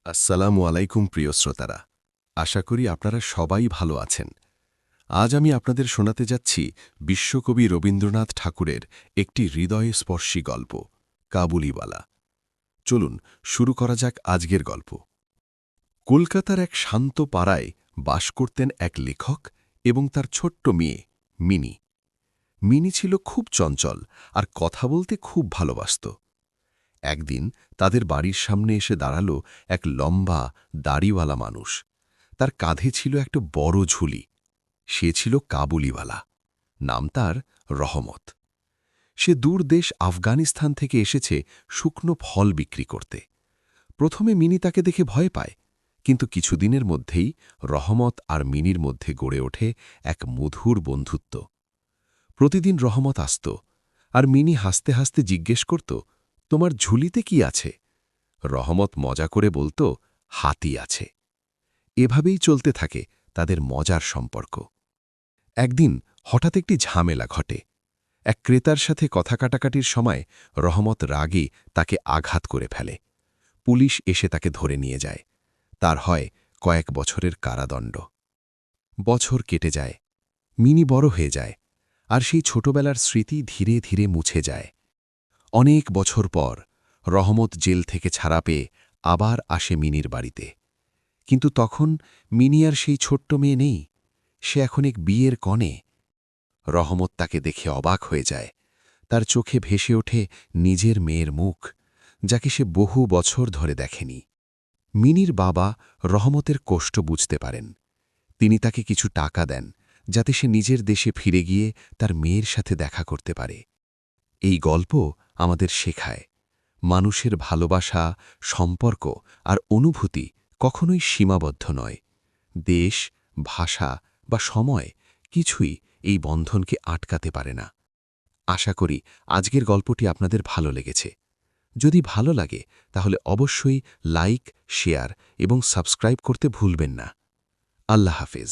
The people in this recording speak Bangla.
আসসালামু আলাইকুম প্রিয় শ্রোতারা। আশা করি আপনারা সবাই ভালো আছেন। আজ আমি আপনাদের শোনাতে যাচ্ছি বিশ্বকবি রবীন্দ্রনাথ ঠাকুরের একটি হৃদয়স্পর্শী গল্প, কাবুলিওয়ালা। চলুন শুরু করা যাক আজকের গল্প। কলকাতার এক শান্ত পাড়ায় বাস করতেন এক লেখক এবং তার ছোট্ট মেয়ে মিনি। মিনি ছিল খুব চঞ্চল আর কথা বলতে খুব ভালোবাসত। একদিন তাদের বাড়ির সামনে এসে দাঁড়াল এক লম্বা দাড়িওয়ালা মানুষ। তার কাঁধে ছিল একটা বড় ঝুলি। সে ছিল কাবুলিওয়ালা। নাম তার রহমত। সে দূর দেশ আফগানিস্তান থেকে এসেছে শুকনো ফল বিক্রি করতে। প্রথমে মিনি তাকে দেখে ভয় পায়, কিন্তু কিছুদিনের মধ্যেই রহমত আর মিনির মধ্যে গড়ে ওঠে এক মধুর বন্ধুত্ব। প্রতিদিন রহমত আসত, আর মিনি হাসতে হাসতে জিজ্ঞেস করত, তোমার ঝুলিতে কি আছে? রহমত মজা করে বলত, হাতি আছে। এভাবেই চলতে থাকে তাদের মজার সম্পর্ক। একদিন হঠাৎ একটি ঝামেলা ঘটে। এক ক্রেতার সাথে কথা কাটাকাটির সময় রহমত রাগে তাকে আঘাত করে ফেলে। পুলিশ এসে তাকে ধরে নিয়ে যায়। তার হয় কয়েক বছরের কারাদণ্ড। বছর কেটে যায়, মিনি বড় হয়ে যায়, আর সেই ছোটবেলার স্মৃতি ধীরে ধীরে মুছে যায়। অনেক বছর পর রহমত জেল থেকে ছাড়া পেয়ে আবার আসে মিনির বাড়িতে। কিন্তু তখন মিনি আর সেই ছোট্ট মেয়ে নেই, সে এখন এক বিয়ের কনে। রহমত তাকে দেখে অবাক হয়ে যায়। তার চোখে ভেসে ওঠে নিজের মেয়ের মুখ, যাকে সে বহু বছর ধরে দেখেনি। মিনির বাবা রহমতের কষ্ট বুঝতে পারেন। তিনি তাকে কিছু টাকা দেন, যাতে সে নিজের দেশে ফিরে গিয়ে তার মেয়ের সাথে দেখা করতে পারে। এই গল্প আমাদের শেখায়, মানুষের ভালোবাসা, সম্পর্ক আর অনুভূতি কখনোই সীমাবদ্ধ নয়। দেশ, ভাষা বা সময় কিছুই এই বন্ধনকে আটকাতে পারে না। আশা করি আজকের গল্পটি আপনাদের ভালো লেগেছে। যদি ভালো লাগে তাহলে অবশ্যই লাইক, শেয়ার এবং সাবস্ক্রাইব করতে ভুলবেন না। আল্লাহ হাফেজ।